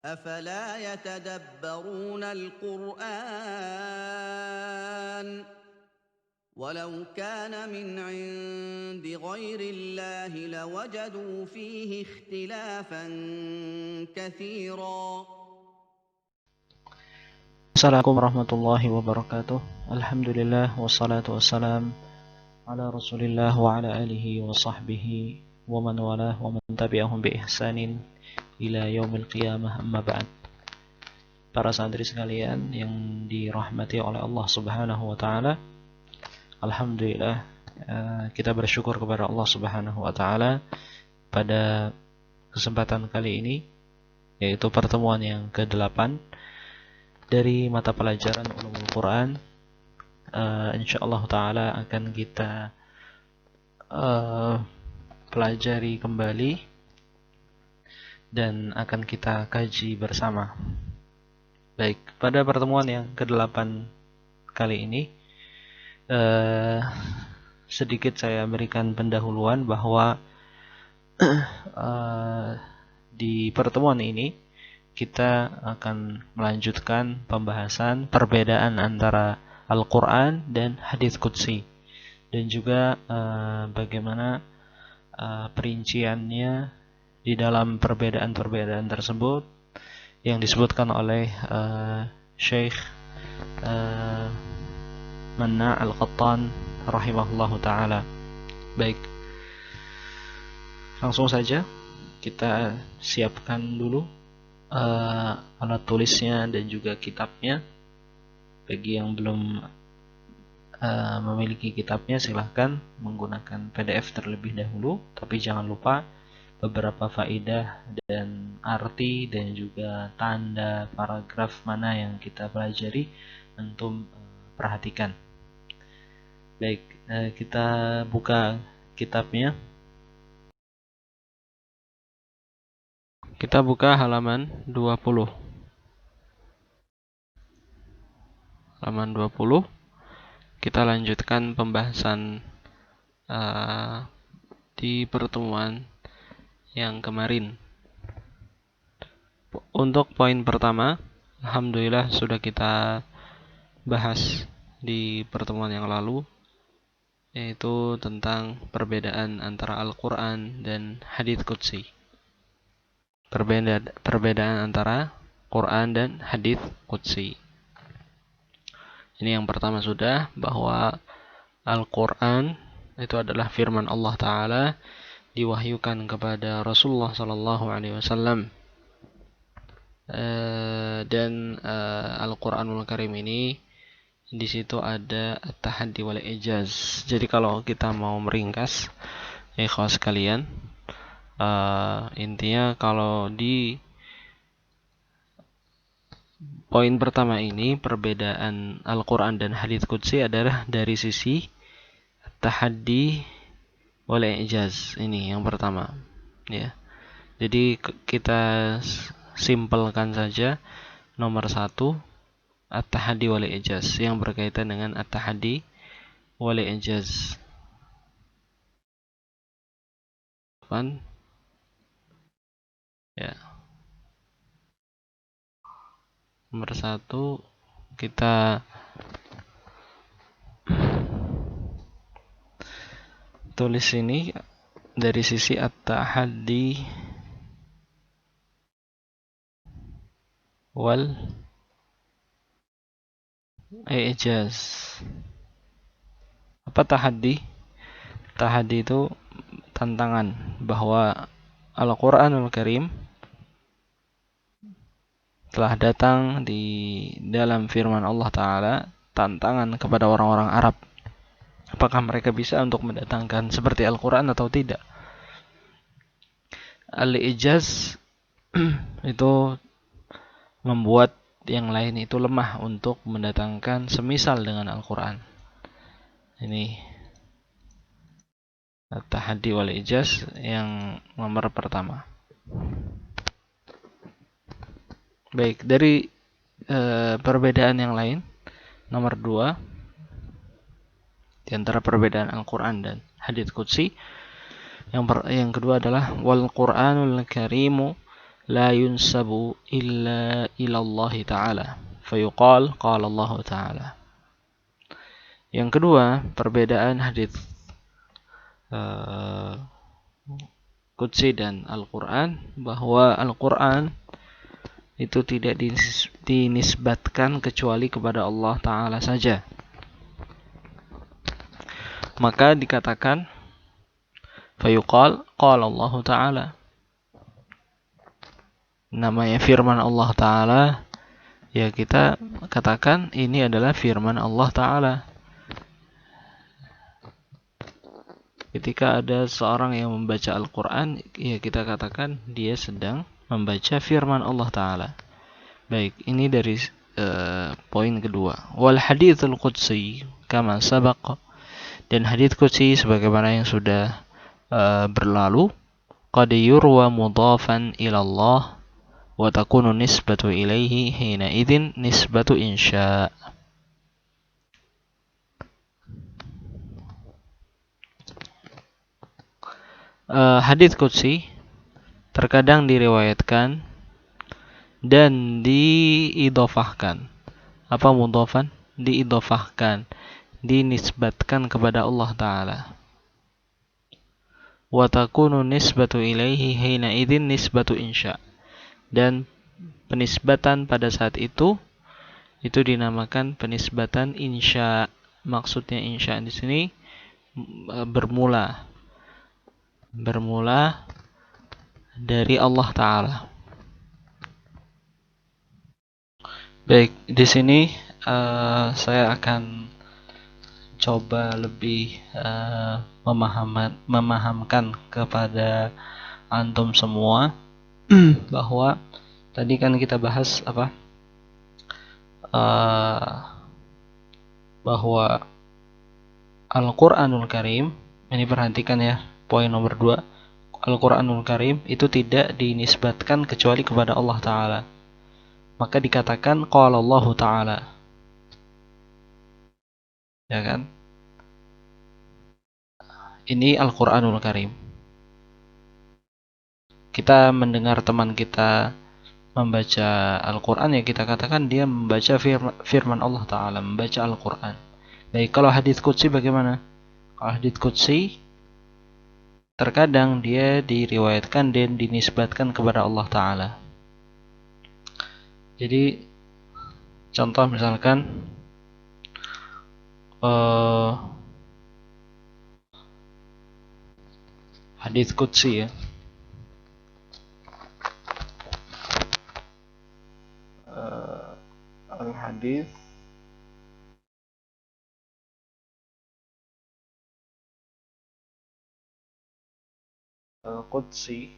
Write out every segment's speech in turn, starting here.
أفلا يتدبرون القرآن ولو كان من عند غير الله لوجدوا فيه اختلافا كثيرا. Assalamualaikum warahmatullahi wabarakatuh. Alhamdulillah wassalatu wassalam ala Rasulillah wa ala alihi wa sahbihi wa man walah wa man tabi'ahum bi ihsanin ila yaumil qiyamah, amma ba'd. Para santri sekalian yang dirahmati oleh Allah Subhanahu wa taala, alhamdulillah kita bersyukur kepada Allah Subhanahu wa taala pada kesempatan kali ini, yaitu pertemuan yang ke-8 dari mata pelajaran Ulumul Quran. Insyaallah taala akan kita pelajari kembali dan akan kita kaji bersama. Baik, pada pertemuan yang ke-8 kali ini sedikit saya berikan pendahuluan bahwa di pertemuan ini kita akan melanjutkan pembahasan perbedaan antara Al-Quran dan hadits qudsi, dan juga bagaimana perinciannya di dalam perbedaan-perbedaan tersebut yang disebutkan oleh Syekh Manna' Al-Qattan rahimahullahu ta'ala. Baik, langsung saja kita siapkan dulu alat tulisnya dan juga kitabnya. Bagi yang belum memiliki kitabnya, silahkan menggunakan PDF terlebih dahulu, tapi jangan lupa beberapa faedah dan arti dan juga tanda paragraf mana yang kita pelajari antum perhatikan. Baik, kita buka kitabnya. Kita buka halaman 20. Halaman 20. Kita lanjutkan pembahasan di pertemuan yang kemarin. Untuk poin pertama, alhamdulillah sudah kita bahas di pertemuan yang lalu, yaitu tentang perbedaan antara Al-Quran dan hadits qudsi. Perbedaan antara Quran dan hadits qudsi. Ini yang pertama sudah, bahwa Al-Quran itu adalah firman Allah Ta'ala, diwahyukan kepada Rasulullah SAW. Dan Al-Quranul Karim ini di situ ada at-tahaddi wal ijaz. Jadi kalau kita mau meringkas, ikhwah sekalian, intinya kalau di poin pertama ini, perbedaan Al-Quran dan hadits qudsi adalah dari sisi tahaddi wal ijaz. Ini yang pertama, ya. Jadi kita simpelkan saja nomor 1, at-tahaddi wal ijaz, yang berkaitan dengan at-tahaddi wal ijaz. Ya. Nomor 1 kita tulis ini dari sisi at-tahaddi wal ijaz. Apa tahaddi? Tahaddi itu tantangan, bahwa Al-Quranul Karim telah datang di dalam firman Allah Ta'ala tantangan kepada orang-orang Arab. Apakah mereka bisa untuk mendatangkan seperti Al-Quran atau tidak? Al-ijaz itu membuat yang lain itu lemah untuk mendatangkan semisal dengan Al-Quran. Ini at-tahaddi wal ijaz yang nomor pertama. Baik, dari perbedaan yang lain, nomor 2, di antara perbedaan Al-Quran dan hadits qudsi, yang kedua adalah wal Qur'anul Karimu la yunsabu illa ila Allah Ta'ala. Fayuqal qala Allah Ta'ala. Yang kedua, perbedaan hadits Qudsi dan Al-Quran, bahwa Al-Quran itu tidak dinisbatkan kecuali kepada Allah Ta'ala saja. Maka dikatakan fayuqal qala Allah Ta'ala. Namanya firman Allah Ta'ala, ya kita katakan ini adalah firman Allah Ta'ala. Ketika ada seorang yang membaca Al-Quran, ya kita katakan dia sedang membaca firman Allah Ta'ala. Baik, ini dari poin kedua. Wal hadithul qudsi kama sabaq. Dan hadits qudsi sebagaimana yang sudah berlalu, qad yurwa mudhafan ila Allah wa takunu nisbatu ilaihi hina idzin nisbatu insya. Hadits qudsi terkadang diriwayatkan dan diidhofahkan. Apa mudhafan? Diidhofahkan, dinisbatkan kepada Allah Ta'ala. Wa takunu nisbatu ilaihi hina idzin nisbatu insya. Dan penisbatan pada saat itu dinamakan penisbatan insya. Maksudnya insya di sini bermula dari Allah Ta'ala. Baik, di sini saya akan coba lebih memahamkan kepada antum semua bahwa tadi kan kita bahas apa? Bahwa Al-Quranul Karim, ini perhatikan ya, poin nomor 2, Al-Quranul Karim itu tidak dinisbatkan kecuali kepada Allah Ta'ala. Maka dikatakan qala Allah Ta'ala. Ya kan? Ini Al-Quranul Karim. Kita mendengar teman kita membaca Al-Quran, ya kita katakan dia membaca firman Allah Ta'ala, membaca Al-Quran. Baik, kalau hadits qudsi bagaimana? Kalau hadits qudsi terkadang dia diriwayatkan dan dinisbatkan kepada Allah Ta'ala. Jadi contoh misalkan hadits qudsi ya, al-hadits al-qudsi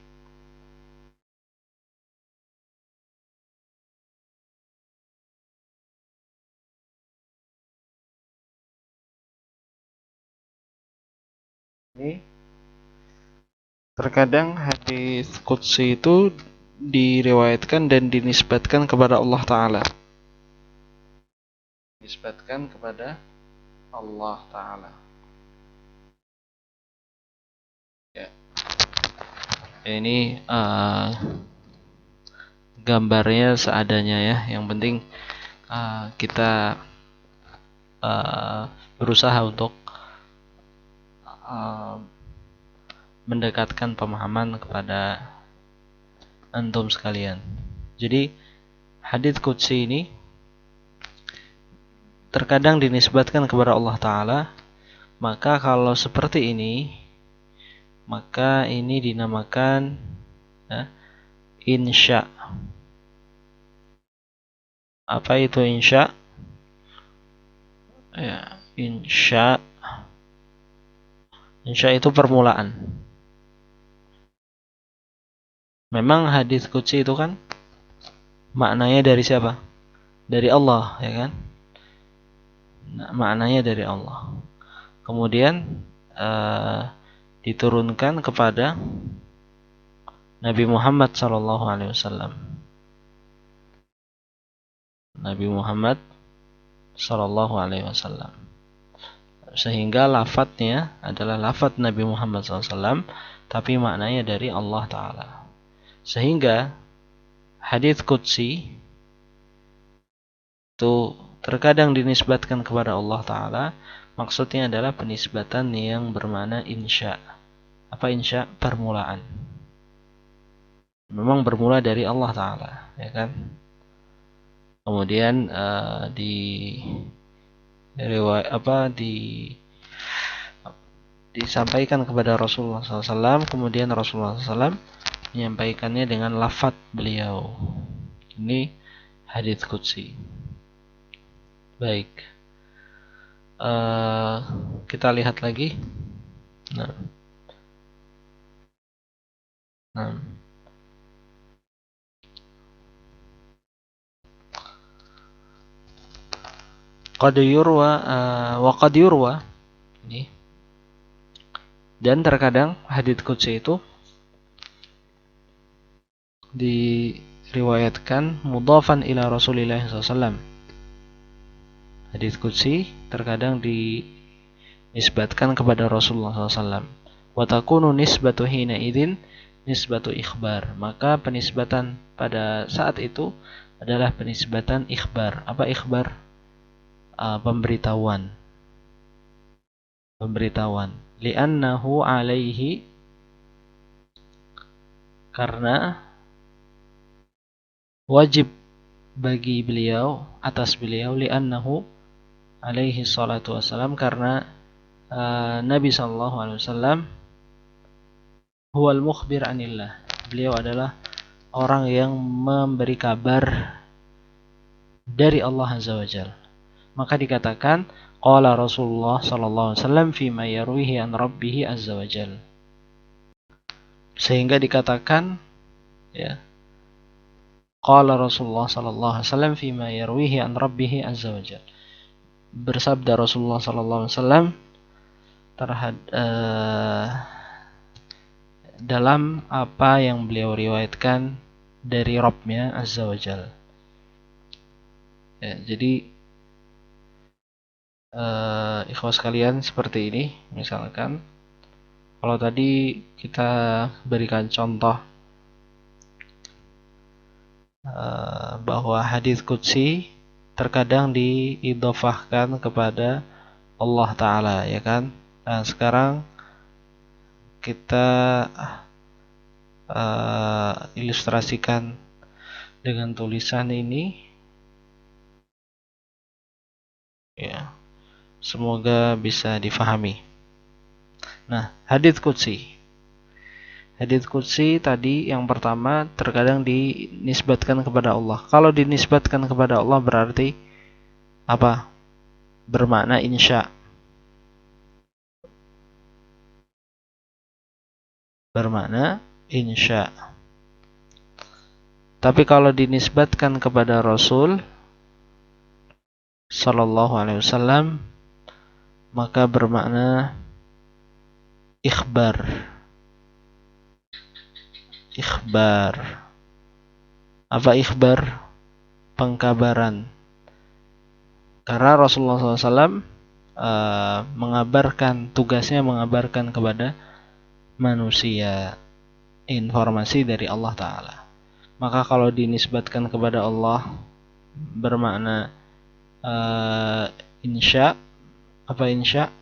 ini, terkadang hadis qudsi itu diriwayatkan dan dinisbatkan kepada Allah Ta'ala. Dinisbatkan kepada Allah Ta'ala. Ya. Ini gambarnya seadanya ya. Yang penting kita berusaha untuk mendekatkan pemahaman kepada antum sekalian. Jadi hadits qudsi ini terkadang dinisbatkan kepada Allah Ta'ala. Maka kalau seperti ini, maka ini dinamakan insya. Apa itu insya? Ya, insya itu permulaan. Memang hadits qudsi itu kan maknanya dari siapa? Dari Allah, ya kan? Nah, maknanya dari Allah. Kemudian diturunkan kepada Nabi Muhammad SAW. Nabi Muhammad SAW. Sehingga lafadznya adalah lafadz Nabi Muhammad SAW, tapi maknanya dari Allah Ta'ala. Sehingga hadits qudsi itu terkadang dinisbatkan kepada Allah Ta'ala, maksudnya adalah penisbatan yang bermakna insya. Apa insya? Permulaan. Memang bermula dari Allah Ta'ala, ya kan? Kemudian disampaikan kepada Rasulullah SAW, kemudian Rasulullah SAW menyampaikannya dengan lafaz beliau. Ini hadits qudsi. Baik, kita lihat lagi. Nah. Qad yurwa wa qad yurwa ini. Dan terkadang hadits qudsi itu diriwayatkan mudhafan ila Rasulillah SAW. Hadits qudsi terkadang dinisbatkan kepada Rasulullah SAW. Wa takunu nisbatu hina idzin nisbatu ikhbar. Maka penisbatan pada saat itu adalah penisbatan ikhbar. Apa ikhbar? Pemberitahuan. Li'annahu alaihi, karena wajib bagi beliau, atas beliau, li'annahu alaihi salatu wassalam, karena Nabi SAW huwal mukhbir anillah, beliau adalah orang yang memberi kabar dari Allah Azza wa Jalla. Maka dikatakan qala Rasulullah sallallahu alaihi wasallam fima yarwihi an rabbih azza wa Jalla, sehingga dikatakan ya, qala Rasulullah sallallahu alaihi wasallam fima yarwihi an rabbih azza wa Jalla, bersabda Rasulullah sallallahu alaihi wasallam dalam apa yang beliau riwayatkan dari Rabb-nya azza wa Jalla. Ya, jadi ikhwas sekalian, seperti ini. Misalkan kalau tadi kita berikan contoh bahwa hadits qudsi terkadang diidhofahkan kepada Allah Ta'ala, ya kan? Nah, sekarang kita ilustrasikan dengan tulisan ini, ya, semoga bisa difahami. Nah, hadits qudsi tadi yang pertama terkadang dinisbatkan kepada Allah. Kalau dinisbatkan kepada Allah berarti apa? Bermakna insya. Tapi kalau dinisbatkan kepada Rasul sallallahu alaihi wasallam, maka bermakna ikhbar. Apa ikhbar? Pengkabaran. Karena Rasulullah SAW tugasnya mengabarkan kepada manusia informasi dari Allah Ta'ala. Maka kalau dinisbatkan kepada Allah bermakna insya. Apa insya?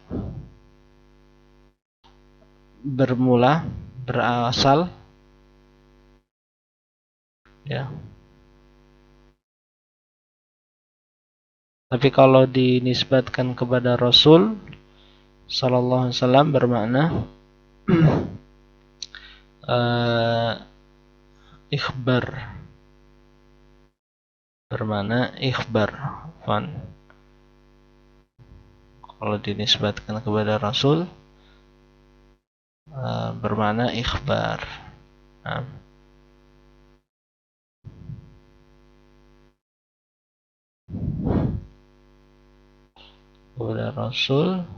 Bermula, berasal, ya. Tapi kalau dinisbatkan kepada Rasul sallallahu alaihi wasallam bermakna ikhbar. Kalau dinisbatkan kepada Rasul bermakna ikhbar. Kepada Rasul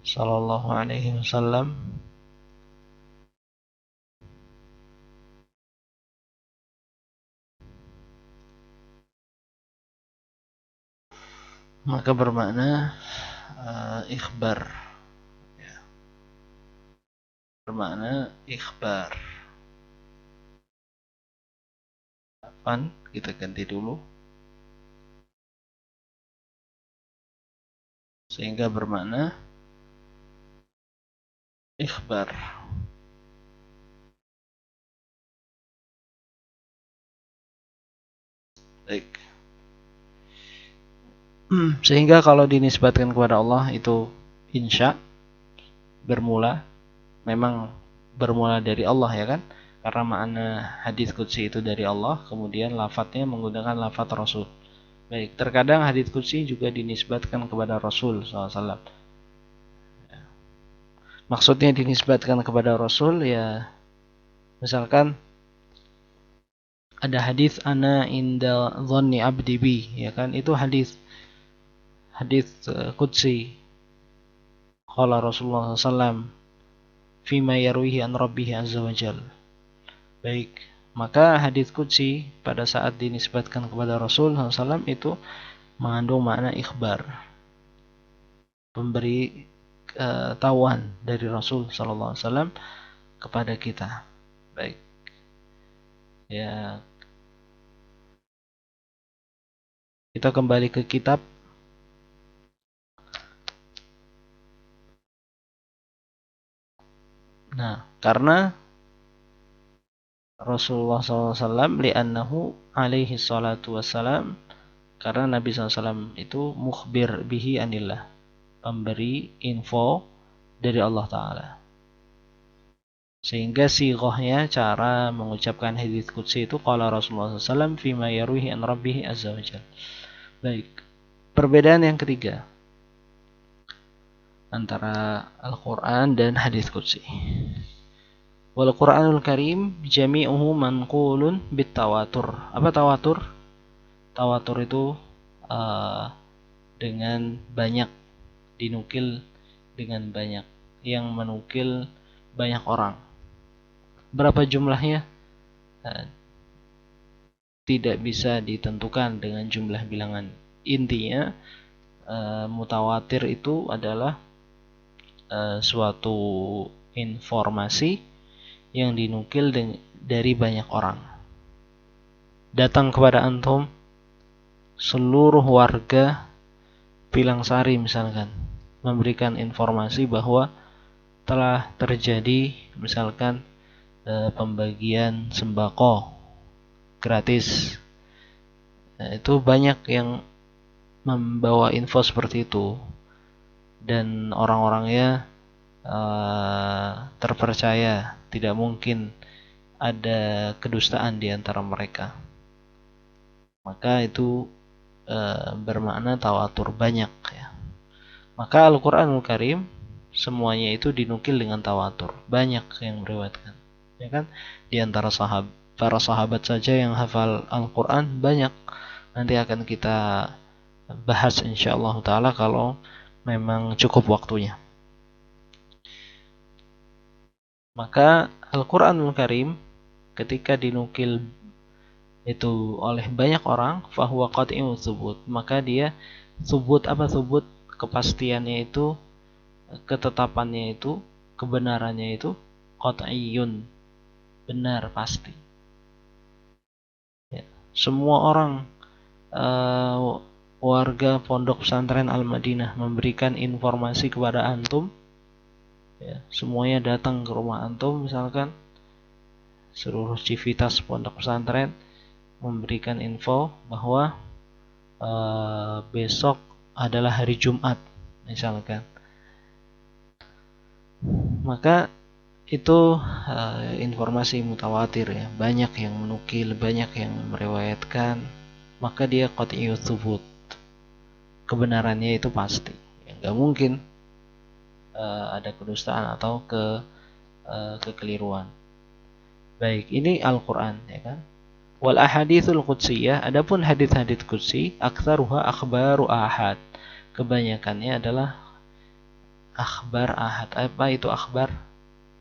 sallallahu alaihi wasallam maka bermakna ikhbar, ya. Bermakna ikhbar. Afwan, kita ganti dulu. Sehingga bermakna ikhbar. Baik. Sehingga kalau dinisbatkan kepada Allah itu insya, bermula, memang bermula dari Allah ya kan? Karena makna hadits qudsi itu dari Allah, kemudian lafadznya menggunakan lafadz Rasul. Baik, terkadang hadits qudsi juga dinisbatkan kepada Rasul SAW. Maksudnya dinisbatkan kepada Rasul ya, misalkan ada hadis ana inda dhanni abdi bi, ya kan? Itu hadis qudsi. Qala Rasulullah SAW fima yarwihi an rabbih azza wa jal. Baik, maka hadis qudsi pada saat dinisbatkan kepada Rasul SAW itu mengandung makna ikhbar, pemberi tahuan dari Rasul SAW kepada kita. Baik, ya, kita kembali ke kitab. Nah, karena Rasulullah SAW li'annahu alaihi salatu wassalam, karena Nabi SAW itu mukhbir bihi anillah, pemberi info dari Allah Ta'ala. Sehingga sighahnya, cara mengucapkan hadits qudsi itu qala Rasulullah SAW fima yaruhi an rabbihi azza wa jalla. Baik, perbedaan yang ketiga antara Al-Quran dan hadits qudsi. Wal Qur'anul Karim jami'uhu manqulun bit tawatur. Apa tawatur? Tawatur itu dengan banyak, dinukil dengan banyak, yang menukil banyak orang. Berapa jumlahnya? Tidak bisa ditentukan dengan jumlah bilangan. Intinya mutawatir itu adalah suatu informasi yang dinukil dari banyak orang. Datang kepada antum seluruh warga Pilangsari misalkan, memberikan informasi bahwa telah terjadi misalkan pembagian sembako gratis. Itu banyak yang membawa info seperti itu, dan orang-orangnya terpercaya, tidak mungkin ada kedustaan di antara mereka. Maka itu bermakna tawatur, banyak ya. Maka Al-Qur'anul Karim semuanya itu dinukil dengan tawatur, banyak yang meriwayatkan, ya kan? Di antara para sahabat saja yang hafal Al-Qur'an banyak. Nanti akan kita bahas insyaallah taala kalau memang cukup waktunya. Maka Al-Qur'anul Karim ketika dinukil itu oleh banyak orang, fahuwa qat'i'u tsubut, maka dia tsubut, apa tsubut? Kepastiannya itu, ketetapannya itu, kebenarannya itu qat'iyun, benar, pasti ya. Semua orang warga pondok pesantren Al-Madinah memberikan informasi kepada antum ya, semuanya datang ke rumah antum misalkan, seluruh civitas pondok pesantren memberikan info bahwa besok adalah hari Jumat misalkan, maka itu informasi mutawatir ya, banyak yang menukil, banyak yang meriwayatkan, maka dia qat'iyut tsubut, kebenarannya itu pasti ya, nggak mungkin ada kedustaan atau kekeliruan. Baik, ini Al-Quran ya kan. Wal ahaditsul qudsiyah, adapun hadits-hadits qudsi, aktsaruha akhbaru ahad, kebanyakannya adalah akhbar ahad. Apa itu akhbar?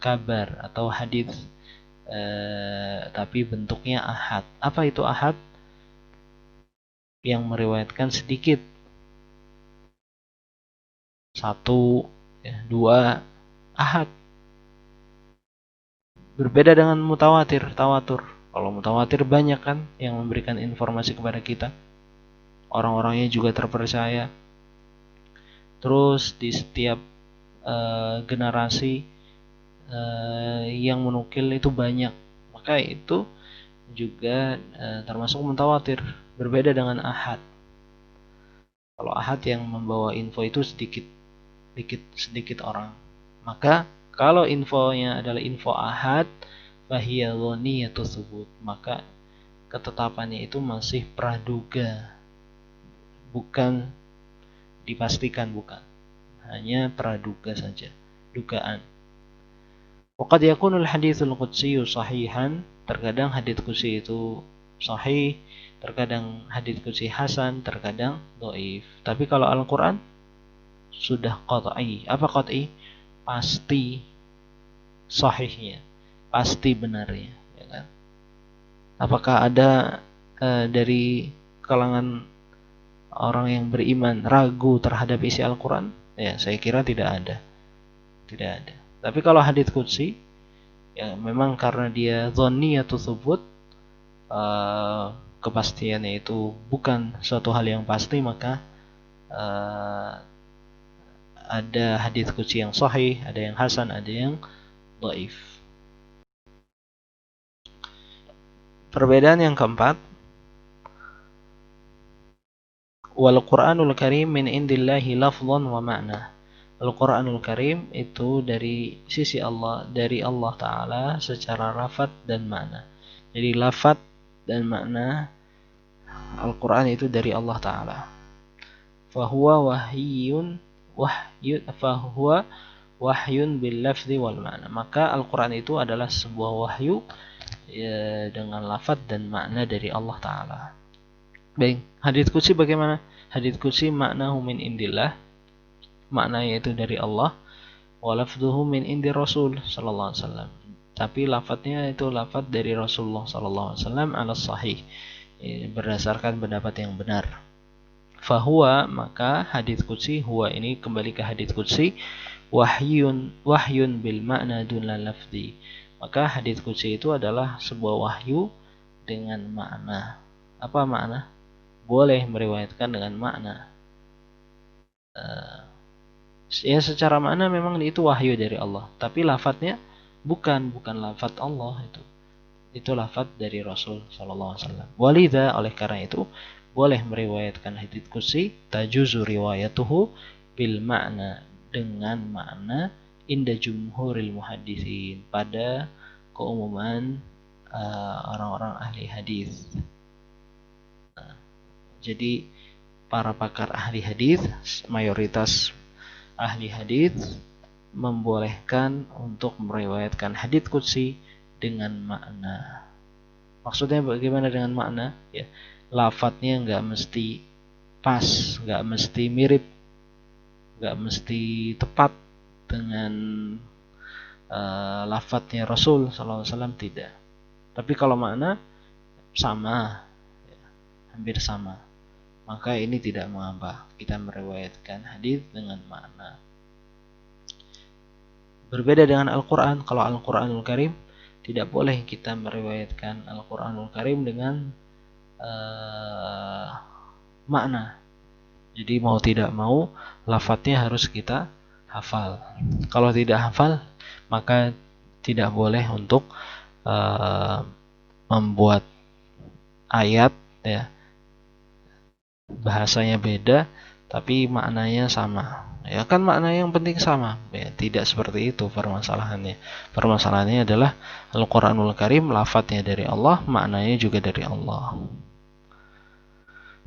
Kabar atau hadits tapi bentuknya ahad. Apa itu ahad? Yang meriwayatkan sedikit, satu ya, dua, ahad. Berbeda dengan mutawatir, tawatur. Kalau mutawatir banyak kan yang memberikan informasi kepada kita, orang-orangnya juga terpercaya. Terus di setiap generasi yang menukil itu banyak, maka itu juga termasuk mutawatir. Berbeda dengan ahad. Kalau ahad yang membawa info itu sedikit orang, maka kalau infonya adalah info ahad, fahiya dhaniyatu tsubut, maka ketetapannya itu masih praduga, bukan dipastikan, bukan, hanya praduga saja, dugaan. Waqad yakunul haditsul qudsi sahihan, terkadang hadits qudsi itu sahih, terkadang hadits qudsi hasan, terkadang dhaif. Tapi kalau Al-Qur'an sudah qat'i. Apa qat'i? Pasti sahihnya, pasti benarnya, ya kan? Apakah ada dari kalangan orang yang beriman ragu terhadap isi Al-Qur'an? Ya, saya kira tidak ada. Tidak ada. Tapi kalau hadits qudsi, ya memang karena dia dhanniyatu tsubut, kepastiannya itu bukan suatu hal yang pasti, maka ada hadits qudsi yang sahih, ada yang hasan, ada yang dhaif. Perbedaan yang keempat, wal Qur'anul Karim min indillahi lafdhan wa ma'na. Al-Qur'anul Karim itu dari sisi Allah, dari Allah Ta'ala secara lafaz dan makna. Jadi lafaz dan makna Al-Qur'an itu dari Allah Ta'ala. Fahuwa wahyun bil lafzi wal ma'na. Maka Al-Qur'an itu adalah sebuah wahyu ya, dengan lafaz dan makna dari Allah Ta'ala. Baik, hadits qudsi bagaimana? Hadits qudsi maknahu min indillah, maknanya itu dari Allah, wa lafdhuhu min indi Rasul sallallahu alaihi wasallam. Tapi lafadznya itu lafadz dari Rasulullah sallallahu alaihi wasallam ala sahih, berdasarkan pendapat yang benar. Fahuwa, maka hadits qudsi, huwa ini kembali ke hadits qudsi, wahyun bil makna dunla lafzi. Maka hadits qudsi itu adalah sebuah wahyu dengan makna. Apa makna? Boleh meriwayatkan dengan makna. Ya secara makna memang itu wahyu dari Allah, tapi lafadznya bukan lafadz Allah, itu lafadz dari Rasul sallallahu alaihi wasallam. Walidha, oleh karena itu boleh meriwayatkan hadits qudsi, tajuzu riwayatuhu bil makna, dengan makna, inda jumhuril muhaddisin, pada keumuman orang-orang ahli hadis. Jadi para pakar ahli hadis, mayoritas ahli hadis membolehkan untuk meriwayatkan hadits qudsi dengan makna. Maksudnya bagaimana dengan makna? Ya, lafadznya nggak mesti pas, nggak mesti mirip, nggak mesti tepat dengan lafadznya Rasul sallallahu alaihi wasallam, tidak. Tapi kalau makna sama, ya, hampir sama, maka ini tidak mengapa kita meriwayatkan hadis dengan makna. Berbeda dengan Al-Quran. Kalau Al-Quranul Karim, tidak boleh kita meriwayatkan Al-Quranul Karim dengan makna. Jadi mau tidak mau lafadznya harus kita hafal. Kalau tidak hafal, maka tidak boleh untuk membuat ayat, ya, bahasanya beda tapi maknanya sama. Ya kan maknanya yang penting sama. Ya, tidak seperti itu permasalahannya. Permasalahannya adalah Al-Quranul Karim lafadznya dari Allah, maknanya juga dari Allah.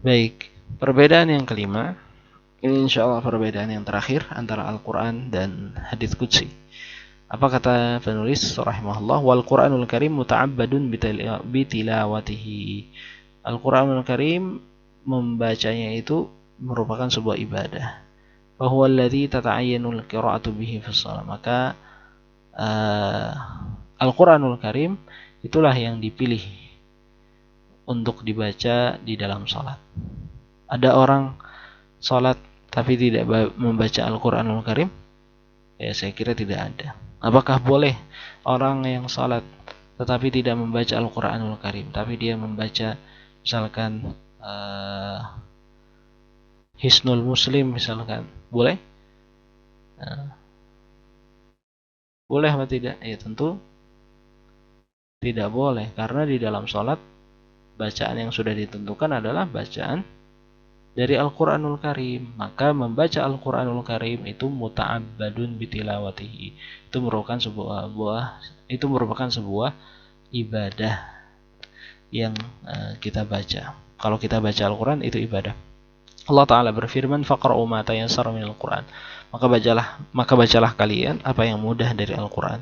Baik, perbedaan yang kelima, ini insyaallah perbedaan yang terakhir antara Al-Quran dan hadits qudsi. Apa kata penulis rahimahullah? Wal Quranul Karim muta'abbadun bitilawatihi. Al-Quranul Karim membacanya itu merupakan sebuah ibadah. Fahuwa alladzi tata'ayyanul qira'atu bihi fi shalah. Maka Al-Quranul Karim itulah yang dipilih untuk dibaca di dalam salat. Ada orang salat tapi tidak membaca Al-Quranul Karim? Ya saya kira tidak ada. Apakah boleh orang yang salat tetapi tidak membaca Al-Quranul Karim, tapi dia membaca misalkan Hisnul Muslim misalkan, boleh? Boleh atau tidak? Ya tentu tidak boleh, karena di dalam sholat bacaan yang sudah ditentukan adalah bacaan dari Al-Quranul Karim. Maka membaca Al-Quranul Karim itu muta'abbadun bitilawatihi. Itu merupakan sebuah ibadah yang kita baca. Kalau kita baca Al-Quran itu ibadah. Allah Ta'ala berfirman, faqra'u ma tayassara minal Quran. Maka bacalah kalian apa yang mudah dari Al-Quran.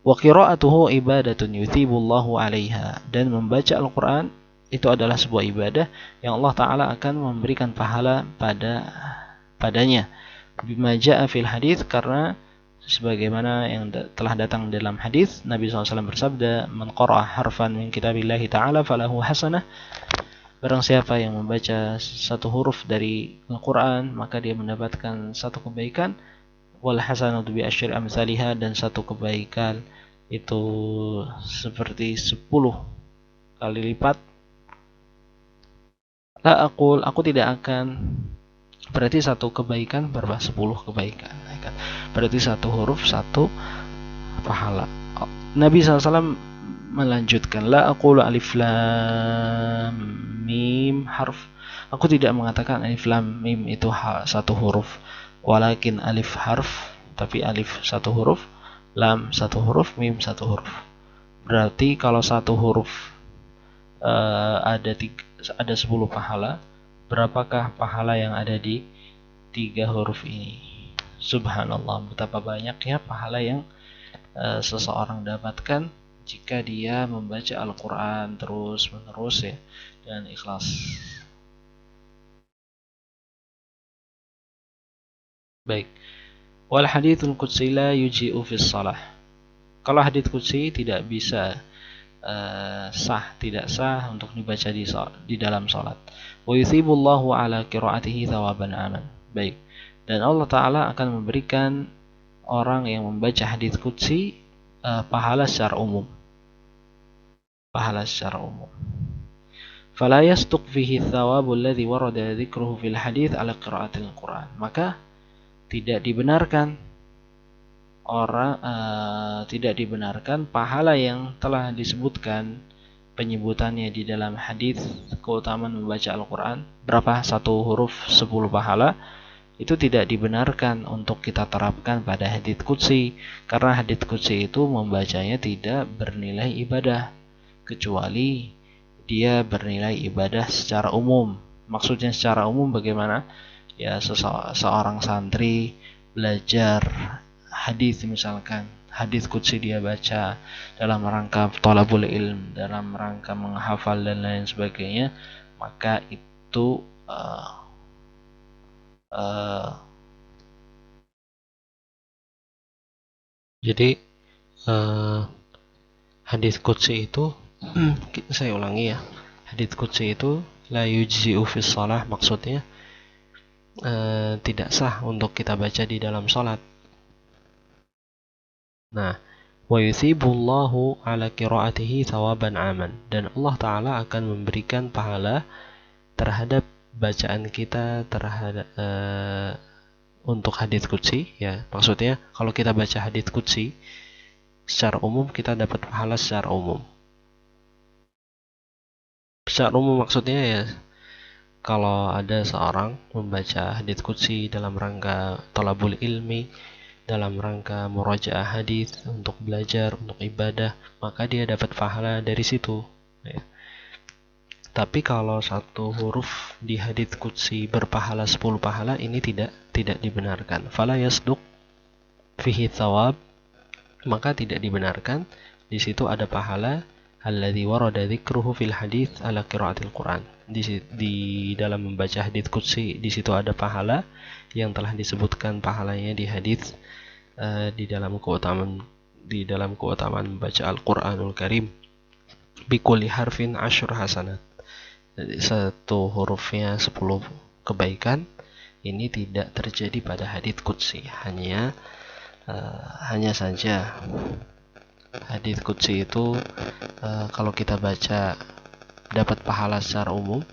Wa qira'atuhu ibadatun yuthibullahu 'alaiha, dan membaca Al-Qur'an itu adalah sebuah ibadah yang Allah Ta'ala akan memberikan pahala padanya. Bima ja'a fil hadits, karena sebagaimana yang telah datang dalam hadis, Nabi SAW bersabda, man qara'a harfan min kitabillahi ta'ala falahu hasanah. Barang siapa yang membaca satu huruf dari Al-Quran, maka dia mendapatkan satu kebaikan. Wal hasanatu bi asyri amsalihha, dan satu kebaikan itu seperti 10 kali lipat. La aqul, aku tidak akan, berarti satu kebaikan berapa? 10 kebaikan. Berarti satu huruf satu pahala. Nabi SAW melanjutkan, la aqulu alif lam mim harf. Aku tidak mengatakan alif lam mim itu satu huruf. Walakin alif harf, tapi alif satu huruf, lam satu huruf, mim satu huruf. Berarti kalau satu huruf ada 10 pahala, berapakah pahala yang ada di 3 huruf ini? Subhanallah, betapa banyaknya pahala yang seseorang dapatkan jika dia membaca Al-Quran terus menerus ya, dan ikhlas. Baik. Wal hadithul qudsi la yuji'u fi shalah. Kalau hadits qudsi tidak bisa tidak sah untuk dibaca di dalam salat. Wa yuthibullahu ala qiraatihi thawaban aman. Baik. Dan Allah Ta'ala akan memberikan orang yang membaca hadits qudsi pahala secara umum. Pahala secara umum. Fala yastuq fihi thawabul ladzi warada dzikruhu fil hadits ala qiraatil Qur'an. Maka tidak dibenarkan pahala yang telah disebutkan penyebutannya di dalam hadis keutamaan membaca Al-Quran, berapa? Satu huruf 10 pahala, itu tidak dibenarkan untuk kita terapkan pada hadis qudsi, karena hadis qudsi itu membacanya tidak bernilai ibadah, kecuali dia bernilai ibadah secara umum. Maksudnya secara umum bagaimana? Ya, seorang santri belajar hadis, misalkan hadis qudsi dia baca dalam rangka thalabul ilm, dalam rangka menghafal dan lain sebagainya, maka itu jadi hadis qudsi itu saya ulangi ya, hadis qudsi itu la yujzi'u fi shalah, maksudnya tidak sah untuk kita baca di dalam sholat. Nah, wa yuthibullahu ala qiraatihi thawaban aman, dan Allah Ta'ala akan memberikan pahala terhadap bacaan kita terhadap untuk hadits qudsi ya. Maksudnya kalau kita baca hadits qudsi secara umum, kita dapat pahala secara umum. Secara umum maksudnya ya, kalau ada seorang membaca hadits qudsi dalam rangka thalabul ilmi, dalam rangka murajaah hadis, untuk belajar, untuk ibadah, maka dia dapat pahala dari situ ya. Tapi kalau satu huruf di hadits qudsi berpahala 10 pahala, ini tidak dibenarkan. Fala yasduq fihi thawab, maka tidak dibenarkan. Di situ ada pahala alladzi warada dzikruhu fil hadits ala qiraatil Quran. Di dalam membaca hadits qudsi, di situ ada pahala yang telah disebutkan pahalanya di hadits di dalam keutamaan membaca Al-Qur'anul Karim. Bikulli harfin asyur hasanat. Jadi satu hurufnya 10 kebaikan. Ini tidak terjadi pada hadits qudsi, hanya saja Hadits qudsi itu kalau kita baca dapat pahala secara umum.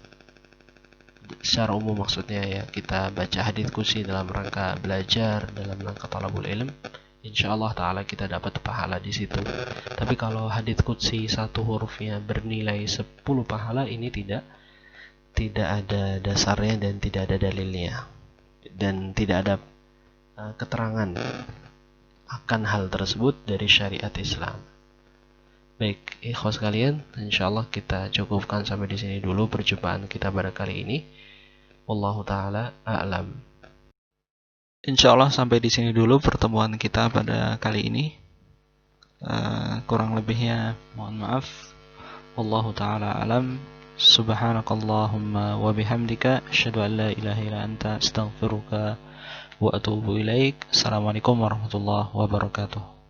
Secara umum maksudnya ya, kita baca hadits qudsi dalam rangka belajar, dalam rangka talabul ilm, insyaallah taala kita dapat pahala di situ. Tapi kalau hadits qudsi satu hurufnya bernilai 10 pahala, ini tidak ada dasarnya dan tidak ada dalilnya, dan tidak ada keterangan akan hal tersebut dari syariat Islam. Baik, ikhwas sekalian, insyaallah kita cukupkan sampai di sini dulu perjumpaan kita pada kali ini. Wallahu taala a'lam. Insyaallah sampai di sini dulu pertemuan kita pada kali ini. Kurang lebihnya mohon maaf. Wallahu taala a'lam. Subhanakallahumma wa bihamdika asyhadu an la ilaha illa anta astaghfiruka wa atubu ilaik. Assalamualaikum warahmatullahi wabarakatuh.